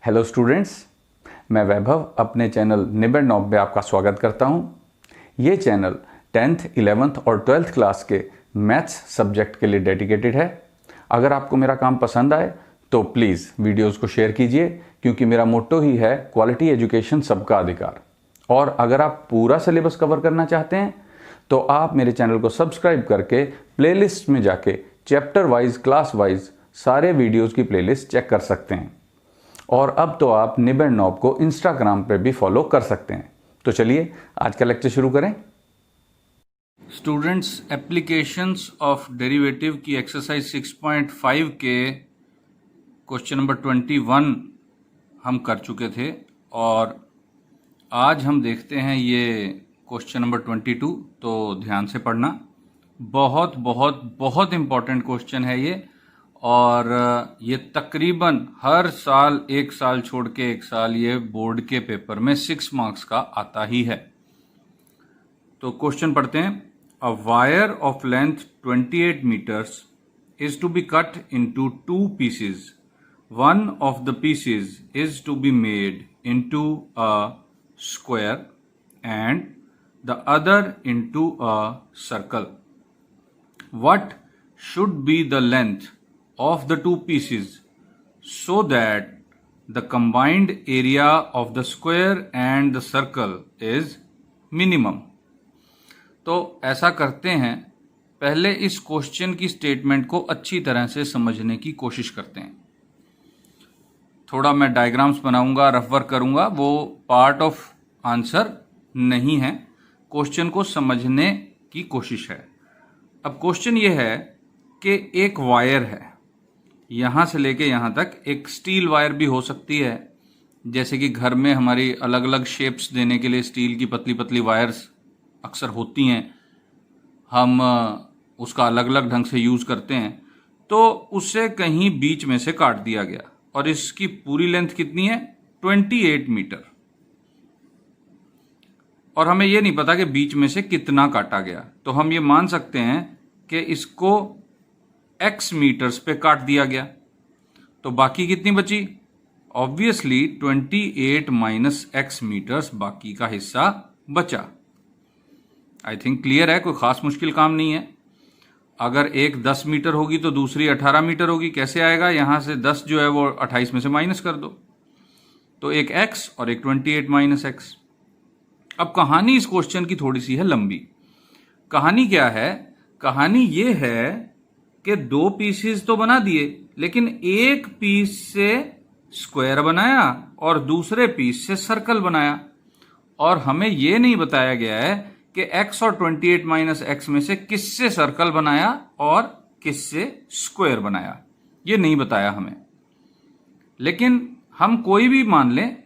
Hello students, मैं वैभव अपने channel निबेड़ knob में आपका स्वागत करता हूं। ये चैनल 10th, 11th और 12th क्लास के मैथ्स सब्जेक्ट के लिए डेडिकेटेड है। अगर आपको मेरा काम पसंद आए तो प्लीज़ वीडियोस को शेयर कीजिए, क्योंकि मेरा मोट्टो ही है क्वालिटी एजुकेशन सबका अधिकार। और अगर आप पूरा सिलेबस कवर करना चाहते हैं तो आप मेरे चैनल को सब्सक्राइब करके प्लेलिस्ट में जाके चैप्टर वाइज, क्लास वाइज सारे वीडियोज़ की प्लेलिस्ट चेक कर सकते हैं। और अब तो आप निबेड़ नॉब को इंस्टाग्राम पे भी फॉलो कर सकते हैं। तो चलिए आज का लेक्चर शुरू करें। स्टूडेंट्स, एप्लीकेशंस ऑफ डेरिवेटिव की एक्सरसाइज 6.5 के क्वेश्चन नंबर 21 हम कर चुके थे और आज हम देखते हैं ये क्वेश्चन नंबर 22। तो ध्यान से पढ़ना, बहुत बहुत बहुत इम्पॉर्टेंट क्वेश्चन है ये। और ये तकरीबन हर साल, एक साल छोड़ के एक साल, ये बोर्ड के पेपर में 6 मार्क्स का आता ही है। तो क्वेश्चन पढ़ते हैं। A wire of length 28 meters is to be cut into 2 pieces. One of the pieces is to be made into a square and the other into a circle. What should be the length of the 2 pieces so that the combined area of the square and the circle is minimum? तो ऐसा करते हैं, पहले इस question की statement को अच्छी तरह से समझने की कोशिश करते हैं। थोड़ा मैं डायग्राम्स बनाऊंगा, रफ वर्क करूंगा, वो पार्ट ऑफ आंसर नहीं है, क्वेश्चन को समझने की कोशिश है। अब क्वेश्चन ये है कि एक वायर है, यहाँ से लेके यहाँ तक। एक स्टील वायर भी हो सकती है, जैसे कि घर में हमारी अलग अलग शेप्स देने के लिए स्टील की पतली पतली वायर्स अक्सर होती हैं, हम उसका अलग अलग ढंग से यूज़ करते हैं। तो उससे कहीं बीच में से काट दिया गया और इसकी पूरी लेंथ कितनी है? 28 मीटर। और हमें यह नहीं पता कि बीच में से कितना काटा गया, तो हम ये मान सकते हैं कि इसको x मीटर्स पे काट दिया गया। तो बाकी कितनी बची? ऑब्वियसली 28 माइनस x मीटर्स बाकी का हिस्सा बचा। आई थिंक क्लियर है, कोई खास मुश्किल काम नहीं है। अगर एक 10 मीटर होगी तो दूसरी 18 मीटर होगी। कैसे आएगा? यहां से 10 जो है वो 28 में से माइनस कर दो, तो एक x और एक 28 माइनस x। अब कहानी इस क्वेश्चन की थोड़ी सी है लंबी। कहानी क्या है? कहानी ये है कि 2 पीसेस तो बना दिए, लेकिन एक पीस से स्क्वायर बनाया और दूसरे पीस से सर्कल बनाया, और हमें यह नहीं बताया गया है कि x और 28 माइनस x में से किससे सर्कल बनाया और किससे स्क्वायर बनाया। ये नहीं बताया हमें, लेकिन हम कोई भी मान लें,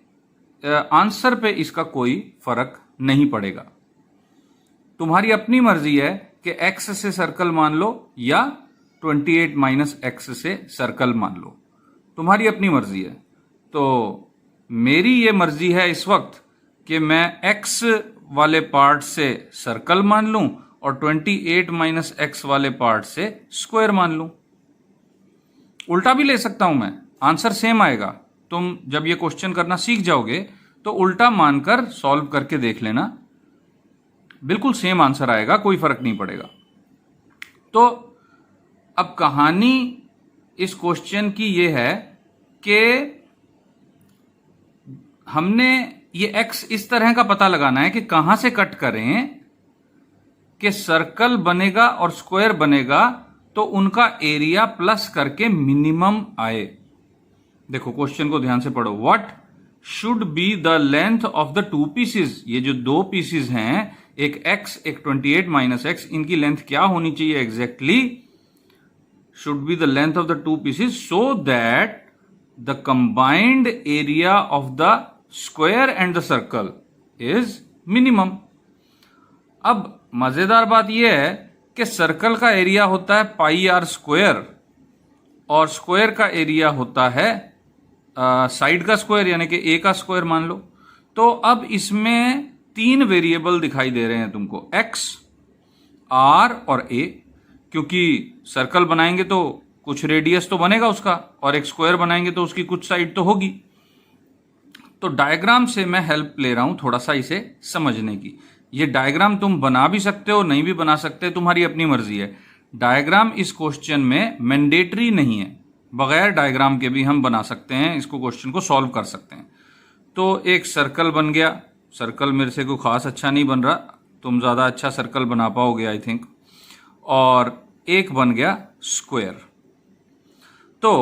आंसर पे इसका कोई फर्क नहीं पड़ेगा। तुम्हारी अपनी मर्जी है कि x से सर्कल मान लो या 28 माइनस x से सर्कल मान लो, तुम्हारी अपनी मर्जी है। तो मेरी ये मर्जी है इस वक्त कि मैं x वाले पार्ट से सर्कल मान लूं और 28 माइनस x वाले पार्ट से स्क्वायर मान लूं। उल्टा भी ले सकता हूं मैं, आंसर सेम आएगा। तुम जब ये क्वेश्चन करना सीख जाओगे तो उल्टा मानकर सॉल्व करके देख लेना, बिल्कुल सेम आंसर आएगा, कोई फर्क नहीं पड़ेगा। तो अब कहानी इस क्वेश्चन की ये है कि हमने ये x इस तरह का पता लगाना है कि कहां से कट करें कि सर्कल बनेगा और स्क्वायर बनेगा तो उनका एरिया प्लस करके मिनिमम आए। देखो क्वेश्चन को ध्यान से पढ़ो। What should be the length of the 2 pieces? ये जो 2 पीसेस हैं, एक x एक 28 माइनस x, इनकी लेंथ क्या होनी चाहिए exactly? Should be the length of the 2 pieces so that the combined area of the square and the circle is minimum. अब मजेदार बात यह है कि सर्कल का एरिया होता है पाई आर स्क्वायर और स्क्वायर का एरिया होता है साइड का स्क्वायर, यानी कि a का स्क्वायर मान लो। तो अब इसमें 3 वेरिएबल दिखाई दे रहे हैं तुमको, x, r और a, क्योंकि सर्कल बनाएंगे तो कुछ रेडियस तो बनेगा उसका, और एक स्क्वायर बनाएंगे तो उसकी कुछ साइड तो होगी। तो डायग्राम से मैं हेल्प ले रहा हूं थोड़ा सा इसे समझने की। ये डायग्राम तुम बना भी सकते हो, नहीं भी बना सकते, तुम्हारी अपनी मर्जी है। डायग्राम इस क्वेश्चन में मैंडेटरी नहीं है, बगैर डायग्राम के भी हम बना सकते हैं, इसको क्वेश्चन को सॉल्व कर सकते हैं। तो एक सर्कल बन गया, सर्कल मेरे से कोई खास अच्छा नहीं बन रहा, तुम ज़्यादा अच्छा सर्कल बना पाओगे आई थिंक। और एक बन गया स्क्वायर। तो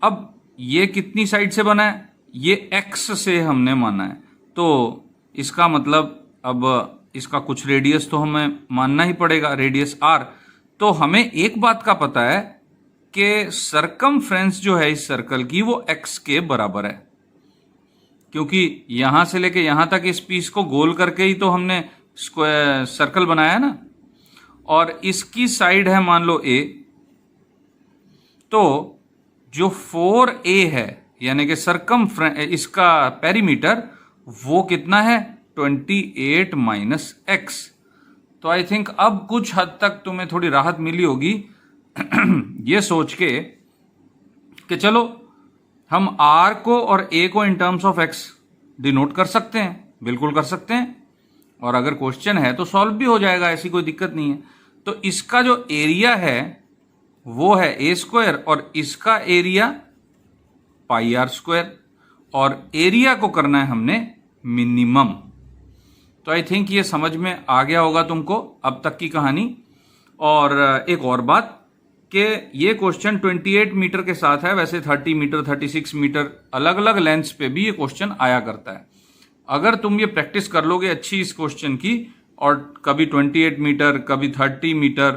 अब ये कितनी साइड से बना है? ये एक्स से हमने माना है, तो इसका मतलब अब इसका कुछ रेडियस तो हमें मानना ही पड़ेगा, रेडियस आर। तो हमें एक बात का पता है कि सरकमफ्रेंस जो है इस सर्कल की वो एक्स के बराबर है, क्योंकि यहां से लेके यहां तक इस पीस को गोल करके ही तो हमने स्क्वायर सर्कल बनाया है ना। और इसकी साइड है मान लो ए, तो जो 4a है यानी कि इसका पेरीमीटर वो कितना है? 28 माइनस एक्स। तो आई थिंक अब कुछ हद तक तुम्हें थोड़ी राहत मिली होगी ये सोच के कि चलो हम r को और a को in terms of x denote कर सकते हैं, बिल्कुल कर सकते हैं। और अगर क्वेश्चन है तो सॉल्व भी हो जाएगा, ऐसी कोई दिक्कत नहीं है। तो इसका जो एरिया है वो है a स्क्वायर और इसका एरिया पाई आर स्क्वायर, और एरिया को करना है हमने मिनिमम। तो आई थिंक ये समझ में आ गया होगा तुमको अब तक की कहानी। और एक और बात कि ये क्वेश्चन 28 मीटर के साथ है, वैसे 30 मीटर 36 मीटर अलग अलग लेंथ्स पे भी ये क्वेश्चन आया करता है। अगर तुम ये प्रैक्टिस कर लोगे अच्छी इस क्वेश्चन की, और कभी 28 मीटर, कभी 30 मीटर,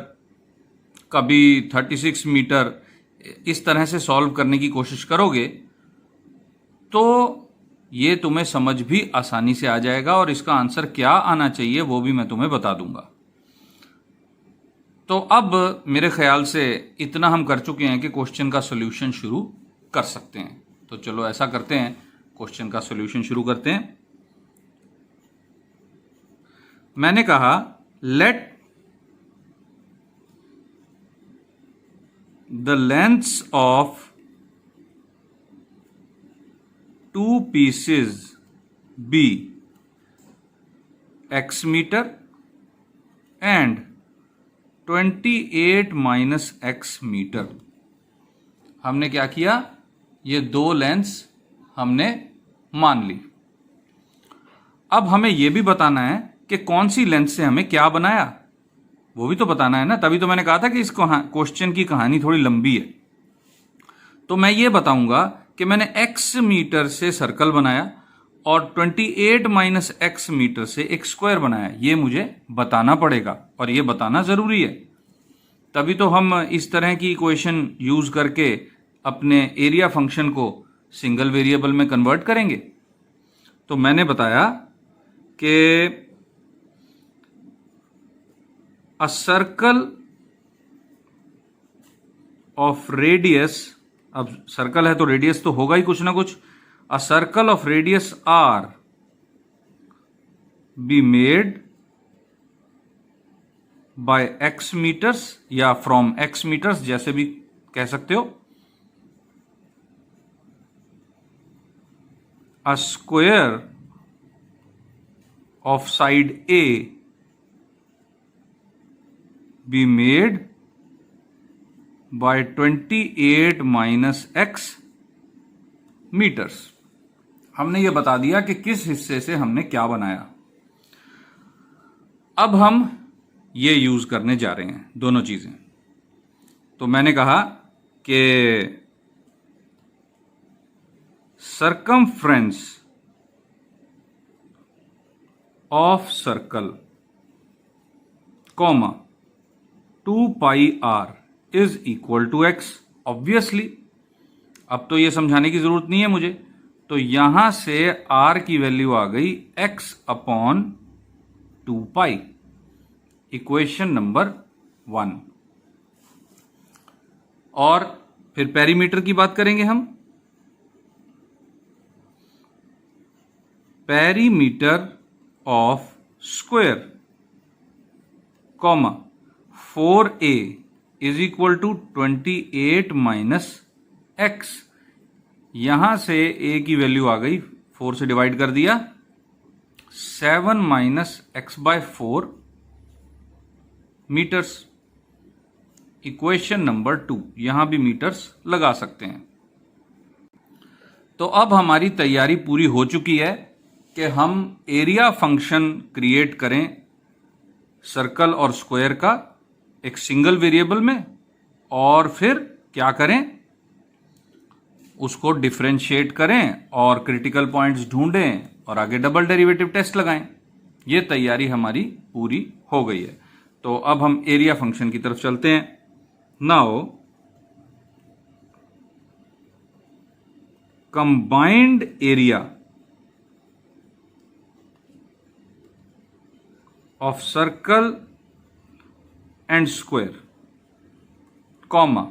कभी 36 मीटर इस तरह से सॉल्व करने की कोशिश करोगे, तो ये तुम्हें समझ भी आसानी से आ जाएगा, और इसका आंसर क्या आना चाहिए वो भी मैं तुम्हें बता दूंगा। तो अब मेरे ख्याल से इतना हम कर चुके हैं कि क्वेश्चन का सॉल्यूशन शुरू कर सकते हैं। तो चलो ऐसा करते हैं, क्वेश्चन का सॉल्यूशन शुरू करते हैं। मैंने कहा let the lengths of two pieces be x meter and 28 minus x meter. हमने क्या किया? ये दो लेंथ्स हमने मान ली। अब हमें यह भी बताना है कि कौन सी लेंथ से हमें क्या बनाया, वो भी तो बताना है ना। तभी तो मैंने कहा था कि इस क्वेश्चन की कहानी थोड़ी लंबी है। तो मैं ये बताऊंगा कि मैंने x मीटर से सर्कल बनाया और 28 माइनस एक्स मीटर से एक स्क्वायर बनाया, ये मुझे बताना पड़ेगा और ये बताना जरूरी है। तभी तो हम इस तरह की इक्वेशन यूज करके अपने एरिया फंक्शन को सिंगल वेरिएबल में कन्वर्ट करेंगे। तो मैंने बताया कि अ सर्कल ऑफ रेडियस, अब सर्कल है तो रेडियस तो होगा ही कुछ ना कुछ। A circle of radius R be made by x meters या फ्रॉम एक्स मीटर्स, जैसे भी कह सकते हो। A square of side A be made by 28 minus x meters. हमने यह बता दिया कि किस हिस्से से हमने क्या बनाया। अब हम ये यूज करने जा रहे हैं दोनों चीजें। तो मैंने कहा कि circumference of circle comma 2 pi R is equal to x. Obviously अब तो ये समझाने की जरूरत नहीं है मुझे। तो यहां से r की वैल्यू आ गई x upon 2 pi, equation number 1। और फिर पेरीमीटर की बात करेंगे हम। Perimeter of square comma 4a is equal to 28 minus x. यहां से a की वैल्यू आ गई 4 से डिवाइड कर दिया, 7 minus x by 4 meters. Equation number 2, यहां भी मीटर्स लगा सकते हैं। तो अब हमारी तैयारी पूरी हो चुकी है कि हम एरिया फंक्शन क्रिएट करें सर्कल और स्क्वायर का एक सिंगल वेरिएबल में, और फिर क्या करें, उसको डिफरेंशिएट करें और क्रिटिकल पॉइंट्स ढूंढें और आगे डबल डेरिवेटिव टेस्ट लगाएं। ये तैयारी हमारी पूरी हो गई है। तो अब हम एरिया फंक्शन की तरफ चलते हैं। Now combined area of circle and square, comma,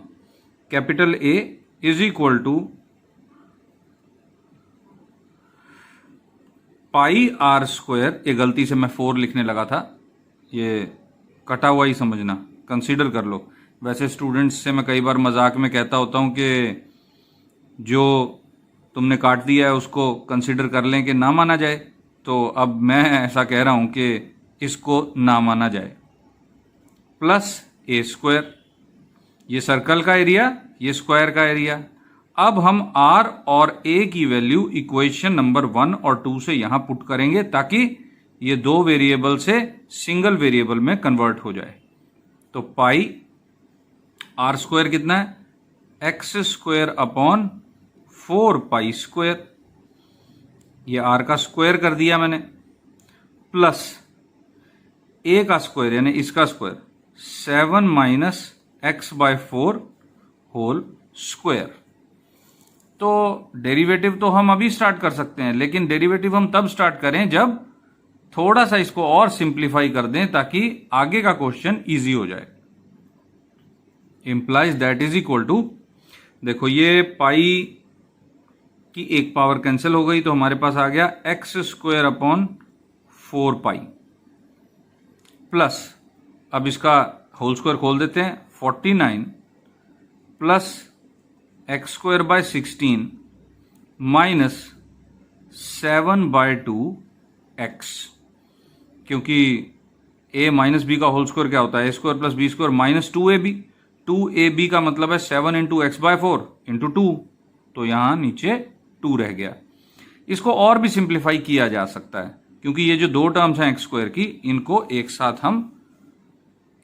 capital A is equal to pi R square. ये गलती से मैं 4 लिखने लगा था, ये कटा हुआ ही समझना, कंसीडर कर लो। वैसे स्टूडेंट्स से मैं कई बार मजाक में कहता होता हूँ कि जो तुमने काट दिया है उसको कंसीडर कर लें कि ना माना जाए, तो अब मैं ऐसा कह रहा हूँ कि इसको ना माना जाए। प्लस ए स्क्वायर, ये सर्कल का एरिया, ये स्क्वायर का एरिया। अब हम आर और ए की वैल्यू इक्वेशन नंबर 1 और 2 से यहां पुट करेंगे ताकि ये दो वेरिएबल से सिंगल वेरिएबल में कन्वर्ट हो जाए। तो पाई आर स्क्वायर कितना है, x square upon 4 pi square, ये आर का स्क्वायर कर दिया मैंने, प्लस ए का स्क्वायर यानी इसका square 7 minus x by 4 whole square. तो डेरिवेटिव तो हम अभी स्टार्ट कर सकते हैं, लेकिन डेरिवेटिव हम तब स्टार्ट करें जब थोड़ा सा इसको और सिंप्लीफाई कर दें ताकि आगे का क्वेश्चन इजी हो जाए। Implies that is equal to, देखो ये पाई की एक पावर कैंसिल हो गई तो हमारे पास आ गया x square upon 4 pi, plus अब इसका होल स्क्वायर खोल देते हैं, 49 plus x square by 16 minus 7 by 2 x, क्योंकि a माइनस बी का होल स्क्वायर क्या होता है, A square plus B square minus 2ab। 2ab का मतलब है 7 इंटू एक्स बाय 4 इंटू 2, तो यहां नीचे 2 रह गया। इसको और भी सिंप्लीफाई किया जा सकता है क्योंकि ये जो दो टर्म्स हैं एक्स स्क्वायर की, इनको एक साथ हम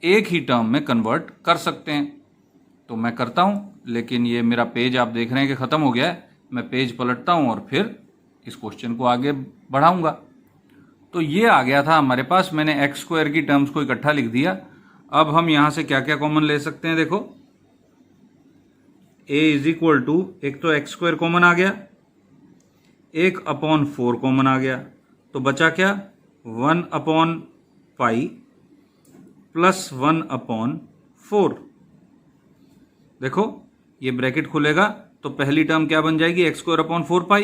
एक ही टर्म में कन्वर्ट कर सकते हैं। तो मैं करता हूं, लेकिन ये मेरा पेज आप देख रहे हैं कि खत्म हो गया है। मैं पेज पलटता हूं और फिर इस क्वेश्चन को आगे बढ़ाऊंगा। तो ये आ गया था हमारे पास, मैंने एक्स स्क्वायर की टर्म्स को इकट्ठा लिख दिया। अब हम यहां से क्या क्या कॉमन ले सकते हैं, देखो a इज इक्वल टू, एक तो एक्स स्क्वायर कॉमन आ गया, एक अपॉन 4 कॉमन आ गया, तो बचा क्या, 1 अपॉन पाई प्लस 1 अपॉन 4। देखो ये ब्रैकेट खुलेगा तो पहली टर्म क्या बन जाएगी, x square upon 4 pi,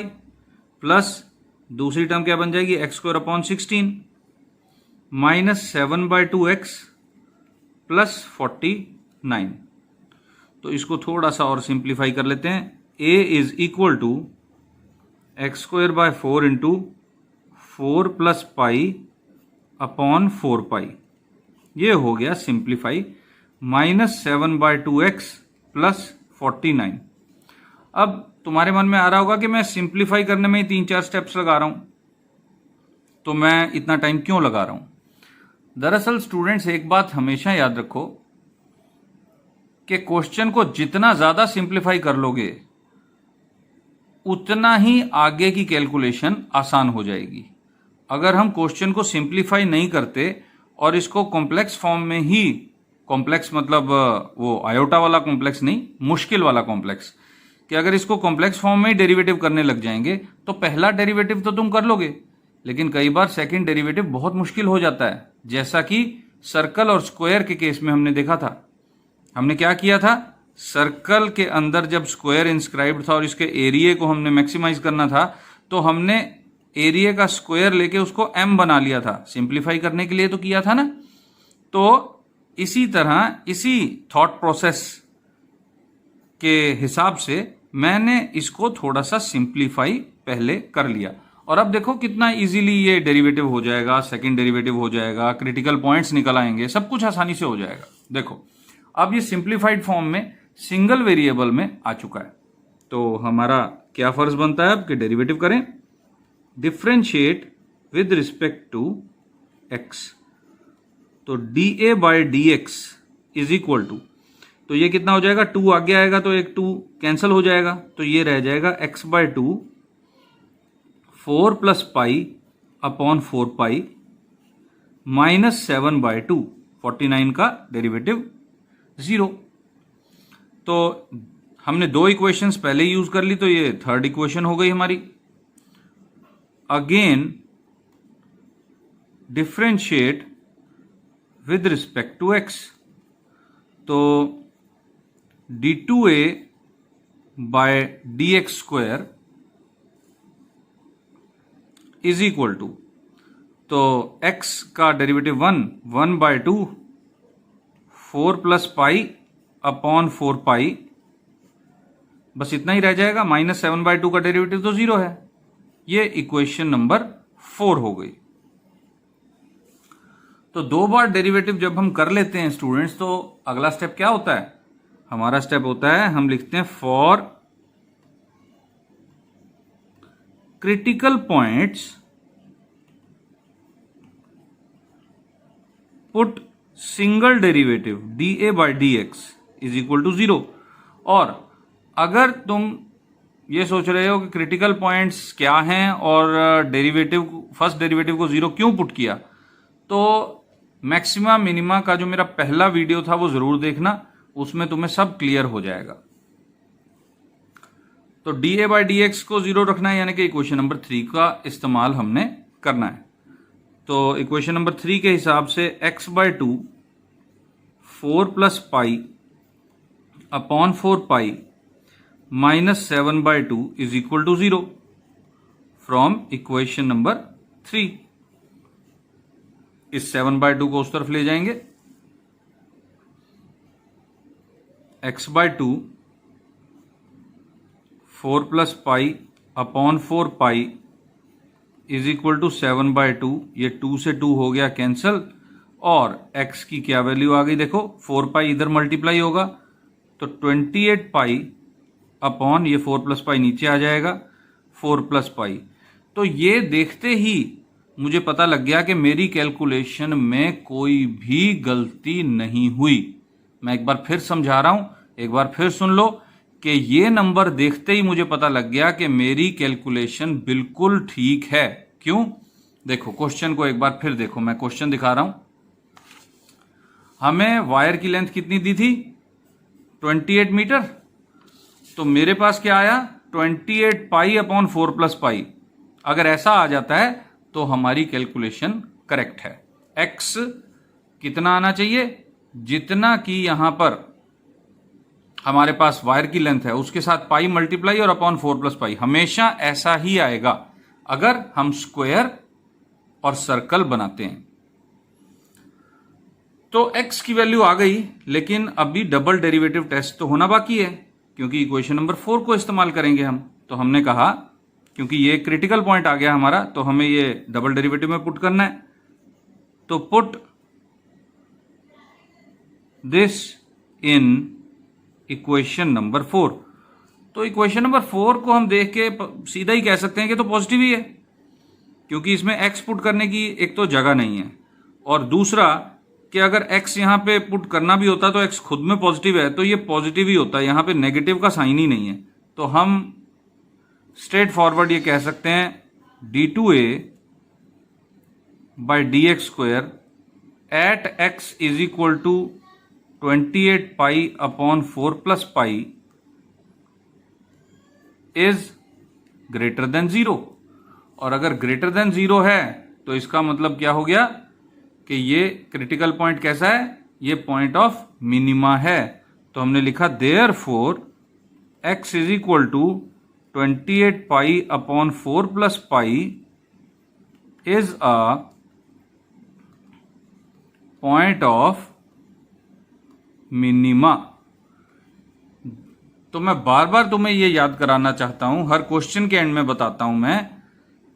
plus दूसरी टर्म क्या बन जाएगी, x square upon 16 minus 7 by 2x plus 49। तो इसको थोड़ा सा और सिंप्लीफाई कर लेते हैं। a is equal to x square by 4 into 4 plus pi upon 4 pi, ये हो गया simplify, minus 7 by 2x plus 49। अब तुम्हारे मन में आ रहा होगा कि मैं सिंप्लीफाई करने में ही 3-4 स्टेप्स लगा रहा हूं, तो मैं इतना टाइम क्यों लगा रहा हूं। दरअसल स्टूडेंट्स एक बात हमेशा याद रखो कि क्वेश्चन को जितना ज्यादा सिंप्लीफाई कर लोगे उतना ही आगे की कैलकुलेशन आसान हो जाएगी। अगर हम क्वेश्चन को सिंप्लीफाई नहीं करते और इसको कॉम्प्लेक्स फॉर्म में ही, कॉम्प्लेक्स मतलब वो आयोटा वाला कॉम्प्लेक्स नहीं, मुश्किल वाला कॉम्प्लेक्स, कि अगर इसको कॉम्प्लेक्स फॉर्म में ही डेरिवेटिव करने लग जाएंगे तो पहला डेरिवेटिव तो तुम कर लोगे, लेकिन कई बार सेकंड डेरिवेटिव बहुत मुश्किल हो जाता है, जैसा कि सर्कल और स्क्वायर के केस में हमने देखा था। हमने क्या किया था, सर्कल के अंदर जब स्क्वायर इंस्क्राइब्ड था और इसके एरिया को हमने मैक्सिमाइज करना था, तो हमने एरिया का स्क्वायर लेके उसको m बना लिया था, सिंप्लीफाई करने के लिए तो किया था ना। तो इसी तरह इसी थॉट प्रोसेस के हिसाब से मैंने इसको थोड़ा सा सिंप्लीफाई पहले कर लिया, और अब देखो कितना इजीली ये डेरिवेटिव हो जाएगा, सेकंड डेरिवेटिव हो जाएगा, क्रिटिकल पॉइंट्स निकल आएंगे, सब कुछ आसानी से हो जाएगा। देखो अब ये सिंप्लीफाइड फॉर्म में सिंगल वेरिएबल में आ चुका है। तो हमारा क्या फर्ज बनता है अब कि डेरिवेटिव करें, differentiate with respect to x. तो dA by dx is equal to, तो ये कितना हो जाएगा, 2 आगे आएगा तो एक 2 कैंसिल हो जाएगा, तो ये रह जाएगा x by 2 4 plus pi upon 4 pi minus 7 by 2, 49 का डेरिवेटिव 0। तो हमने 2 इक्वेशंस पहले यूज कर ली, तो ये थर्ड इक्वेशन हो गई हमारी। Again differentiate with respect to x, तो d2a by dx square is equal to, तो x का derivative 1 by 2 4 plus pi upon 4 pi, बस इतना ही रह जाएगा, माइनस 7 बाय 2 का डेरिवेटिव तो 0 है। ये इक्वेशन नंबर 4 हो गई। तो 2 बार डेरिवेटिव जब हम कर लेते हैं स्टूडेंट्स, तो अगला स्टेप क्या होता है, हमारा स्टेप होता है, हम लिखते हैं for critical points put single derivative dA by dx is equal to 0। और अगर तुम ये सोच रहे हो कि क्रिटिकल पॉइंट्स क्या हैं और डेरिवेटिव, फर्स्ट डेरिवेटिव को 0 क्यों पुट किया, तो मैक्सिमा मिनिमा का जो मेरा पहला वीडियो था वो जरूर देखना, उसमें तुम्हें सब क्लियर हो जाएगा। तो dA बाय dx को 0 रखना है, यानी कि इक्वेशन नंबर 3 का इस्तेमाल हमने करना है। तो इक्वेशन नंबर 3 के हिसाब से x by 2 4 plus pi upon 4 pi minus 7 by 2 is equal to 0 from equation number 3। इस 7 बाय 2 को उस तरफ ले जाएंगे, x by 2 4 plus pi upon 4 pi is equal to 7 by 2, ये 2 से 2 हो गया कैंसल, और x की क्या वैल्यू आ गई देखो, 4 पाई इधर मल्टीप्लाई होगा तो 28 पाई अपॉन ये 4 प्लस पाई नीचे आ जाएगा 4 प्लस पाई। तो ये देखते ही मुझे पता लग गया कि मेरी कैलकुलेशन में कोई भी गलती नहीं हुई। मैं एक बार फिर समझा रहा हूं, एक बार फिर सुन लो कि ये नंबर देखते ही मुझे पता लग गया कि मेरी कैलकुलेशन बिल्कुल ठीक है। क्यों? देखो क्वेश्चन को एक बार फिर देखो, मैं क्वेश्चन दिखा रहा हूं। हमें वायर की लेंथ कितनी दी थी, 28 मीटर। तो मेरे पास क्या आया, 28 पाई अपॉन 4 प्लस पाई। अगर ऐसा आ जाता है तो हमारी कैलकुलेशन करेक्ट है। x कितना आना चाहिए, जितना कि यहां पर हमारे पास वायर की लेंथ है उसके साथ पाई मल्टीप्लाई और अपॉन 4 प्लस पाई, हमेशा ऐसा ही आएगा अगर हम स्क्वायर और सर्कल बनाते हैं। तो x की वैल्यू आ गई, लेकिन अभी डबल डेरिवेटिव टेस्ट तो होना बाकी है, क्योंकि इक्वेशन नंबर 4 को इस्तेमाल करेंगे हम। तो हमने कहा क्योंकि ये क्रिटिकल पॉइंट आ गया हमारा, तो हमें ये डबल डेरिवेटिव में पुट करना है। तो put this in equation number 4। तो इक्वेशन नंबर 4 को हम देख के सीधा ही कह सकते हैं कि तो पॉजिटिव ही है, क्योंकि इसमें x पुट करने की एक तो जगह नहीं है, और दूसरा कि अगर x यहां पे पुट करना भी होता तो x खुद में पॉजिटिव है, तो ये पॉजिटिव ही होता है, यहां पे नेगेटिव का साइन ही नहीं है। तो हम स्ट्रेट फॉरवर्ड ये कह सकते हैं d2a by dx square at x is equal to 28 pi upon 4 plus pi is greater than 0। और अगर ग्रेटर देन 0 है तो इसका मतलब क्या हो गया कि ये क्रिटिकल पॉइंट कैसा है, ये पॉइंट ऑफ मिनिमा है। तो हमने लिखा therefore x is equal to 28 pi upon 4 plus pi is a point of minima. तो मैं बार बार तुम्हें यह याद कराना चाहता हूं, हर क्वेश्चन के एंड में बताता हूं मैं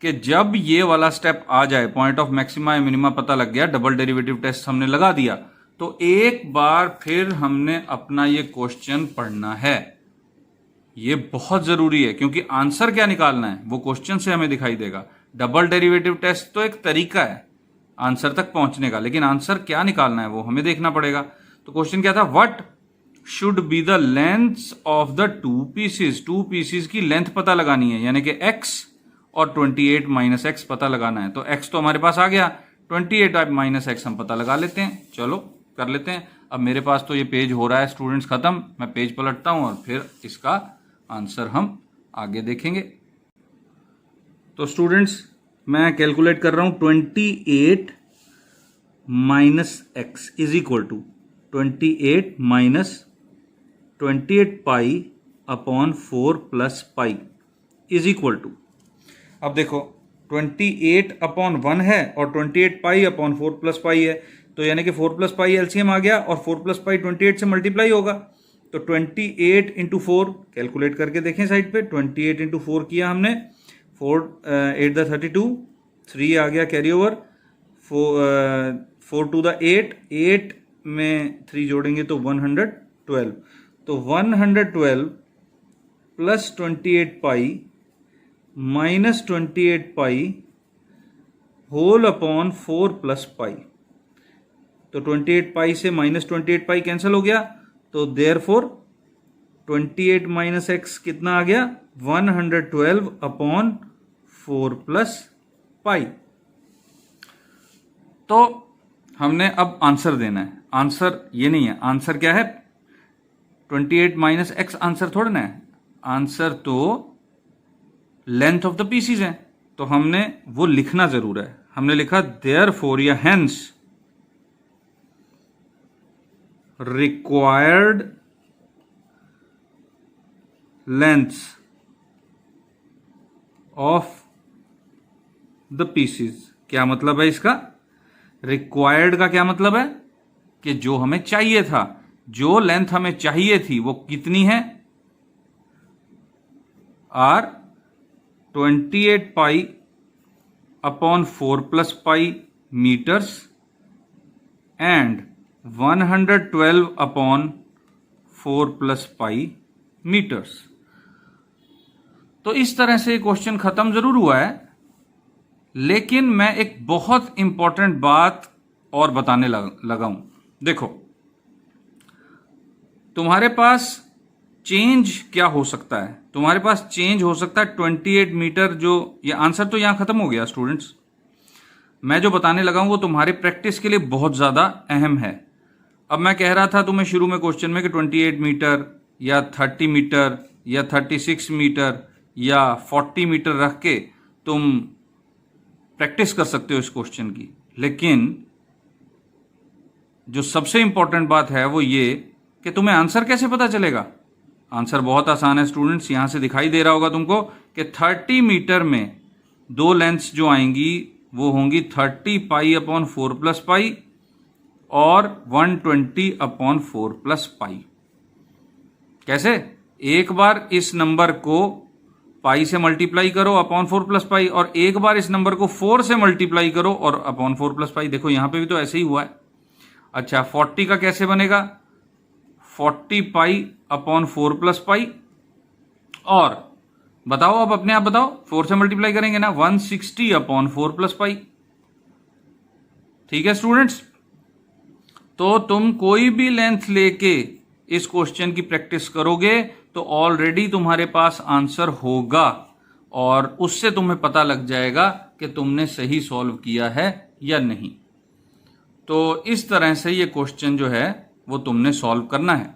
कि जब ये वाला स्टेप आ जाए, पॉइंट ऑफ मैक्सिमा या मिनिमा पता लग गया, डबल डेरिवेटिव टेस्ट हमने लगा दिया, तो एक बार फिर हमने अपना ये क्वेश्चन पढ़ना है। ये बहुत जरूरी है, क्योंकि आंसर क्या निकालना है वो क्वेश्चन से हमें दिखाई देगा। डबल डेरिवेटिव टेस्ट तो एक तरीका है आंसर तक पहुंचने का, लेकिन आंसर क्या निकालना है वो हमें देखना पड़ेगा। तो क्वेश्चन क्या था, what should be the length of the two pieces. Two pieces की लेंथ पता लगानी है, यानी कि x और 28 माइनस एक्स पता लगाना है। तो x तो हमारे पास आ गया, 28 माइनस एक्स हम पता लगा लेते हैं। चलो कर लेते हैं। अब मेरे पास तो ये पेज हो रहा है स्टूडेंट्स खत्म, मैं पेज पलटता हूं और फिर इसका आंसर हम आगे देखेंगे। तो स्टूडेंट्स मैं कैलकुलेट कर रहा हूं, 28 minus x is equal to 28 minus 28 pi upon 4 plus pi is equal to, अब देखो 28 अपॉन 1 है और 28 पाई अपॉन 4 प्लस पाई है, तो यानी कि 4 प्लस पाई एलसीएम आ गया और 4 प्लस पाई 28 से मल्टीप्लाई होगा। तो 28 इंटू 4 कैलकुलेट करके देखें साइड पे, 28 इंटू 4 किया हमने, 4 8 द 32, 3 आ गया कैरी ओवर, 4 टू द 8, 8 में 3 जोड़ेंगे तो 112, तो 112 प्लस 28 पाई माइनस 28 पाई होल अपॉन 4 प्लस पाई। तो 28 पाई से माइनस 28 पाई कैंसिल हो गया, तो देयरफॉर 28 माइनस एक्स कितना आ गया, 112 अपॉन 4 प्लस पाई। तो हमने अब आंसर देना है। आंसर ये नहीं है, आंसर क्या है, 28 माइनस एक्स आंसर थोड़ा ना है, आंसर तो लेंथ ऑफ द पीसीज है। तो हमने वो लिखना जरूर है। हमने लिखा देयरफॉर या hence required lengths of the pieces. क्या मतलब है इसका, रिक्वायर्ड का क्या मतलब है कि जो हमें चाहिए था, जो लेंथ हमें चाहिए थी वो कितनी है, are 28 pi upon 4 plus pi meters and 112 upon 4 plus pi meters. तो इस तरह से क्वेश्चन खत्म जरूर हुआ है, लेकिन मैं एक बहुत इंपॉर्टेंट बात और बताने लगा हूं। देखो तुम्हारे पास चेंज क्या हो सकता है, तुम्हारे पास चेंज हो सकता है 28 मीटर, जो ये आंसर तो यहां खत्म हो गया स्टूडेंट्स। मैं जो बताने लगा हूं वो तुम्हारे प्रैक्टिस के लिए बहुत ज्यादा अहम है। अब मैं कह रहा था तुम्हें शुरू में क्वेश्चन में कि 28 मीटर या 30 मीटर या 36 मीटर या 40 मीटर रख के तुम प्रैक्टिस कर सकते हो इस क्वेश्चन की, लेकिन जो सबसे इंपॉर्टेंट बात है वो ये कि तुम्हें आंसर कैसे पता चलेगा। आंसर बहुत आसान है स्टूडेंट्स, यहां से दिखाई दे रहा होगा तुमको कि 30 मीटर में दो लेंथ्स जो आएंगी वो होंगी 30 पाई अपॉन 4 प्लस पाई और 120 अपॉन 4 प्लस पाई। कैसे, एक बार इस नंबर को पाई से मल्टीप्लाई करो अपॉन 4 प्लस पाई और एक बार इस नंबर को 4 से मल्टीप्लाई करो और अपॉन 4 प्लस पाई। देखो यहां पे भी तो ऐसे ही हुआ है। अच्छा 40 का कैसे बनेगा, 40 पाई अपॉन 4 प्लस पाई, और बताओ अब अपने आप बताओ, 4 से मल्टीप्लाई करेंगे ना, 160 अपॉन 4 प्लस पाई। ठीक है स्टूडेंट्स, तो तुम कोई भी लेंथ लेके इस क्वेश्चन की प्रैक्टिस करोगे तो ऑलरेडी तुम्हारे पास आंसर होगा और उससे तुम्हें पता लग जाएगा कि तुमने सही सॉल्व किया है या नहीं। तो इस तरह से ये क्वेश्चन जो है वो तुमने सॉल्व करना है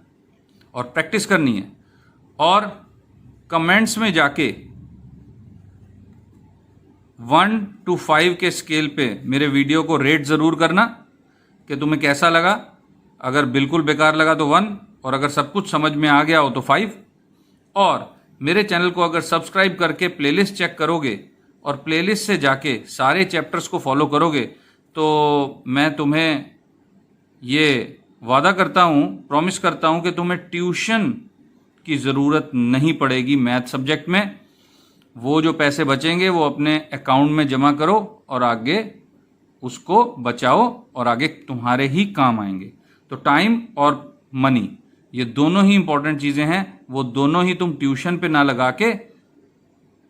और प्रैक्टिस करनी है। और कमेंट्स में जाके 1 to 5 के स्केल पे मेरे वीडियो को रेट जरूर करना कि तुम्हें कैसा लगा। अगर बिल्कुल बेकार लगा तो 1, और अगर सब कुछ समझ में आ गया हो तो 5। और मेरे चैनल को अगर सब्सक्राइब करके प्लेलिस्ट चेक करोगे और प्लेलिस्ट से जाके सारे चैप्टर्स को फॉलो करोगे तो मैं तुम्हें ये वादा करता हूँ, प्रॉमिस करता हूँ कि तुम्हें ट्यूशन की ज़रूरत नहीं पड़ेगी मैथ सब्जेक्ट में। वो जो पैसे बचेंगे वो अपने अकाउंट में जमा करो और आगे उसको बचाओ और आगे तुम्हारे ही काम आएंगे। तो टाइम और मनी ये दोनों ही इंपॉर्टेंट चीजें हैं, वो दोनों ही तुम ट्यूशन पे ना लगा के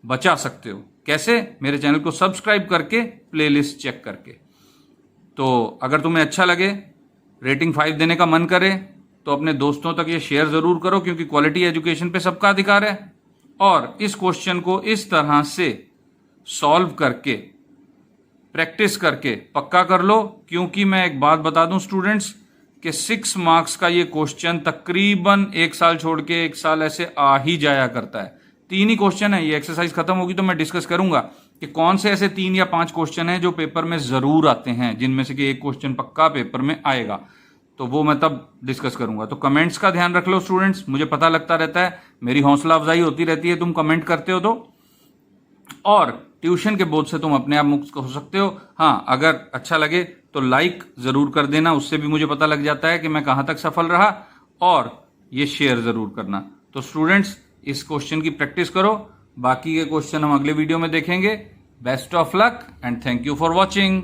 बचा सकते हो। कैसे? मेरे चैनल को सब्सक्राइब करके, प्लेलिस्ट चेक करके। तो अगर तुम्हें अच्छा लगे, रेटिंग 5 देने का मन करे तो अपने दोस्तों तक ये शेयर जरूर करो, क्योंकि क्वालिटी एजुकेशन पे सबका अधिकार है। और इस क्वेश्चन को इस तरह से सॉल्व करके, प्रैक्टिस करके पक्का कर लो, क्योंकि मैं एक बात बता दूं स्टूडेंट्स कि 6 मार्क्स का ये क्वेश्चन तकरीबन 1 साल छोड़ के 1 साल ऐसे आ ही जाया करता है। 3 ही क्वेश्चन है। ये एक्सरसाइज खत्म होगी तो मैं डिस्कस करूंगा कि कौन से ऐसे 3 या 5 क्वेश्चन हैं जो पेपर में जरूर आते हैं, जिनमें से कि एक क्वेश्चन पक्का पेपर में आएगा। तो वो मैं तब डिस्कस करूंगा। तो कमेंट्स का ध्यान रख लो स्टूडेंट्स, मुझे पता लगता रहता है, मेरी हौसला अफजाई होती रहती है, तुम कमेंट करते हो तो। और ट्यूशन के बोझ से तुम अपने आप मुक्त हो सकते हो। हाँ, अगर अच्छा लगे तो लाइक जरूर कर देना, उससे भी मुझे पता लग जाता है कि मैं कहां तक सफल रहा। और ये शेयर जरूर करना। तो स्टूडेंट्स, इस क्वेश्चन की प्रैक्टिस करो, बाकी के क्वेश्चन हम अगले वीडियो में देखेंगे। Best of luck and thank you for watching.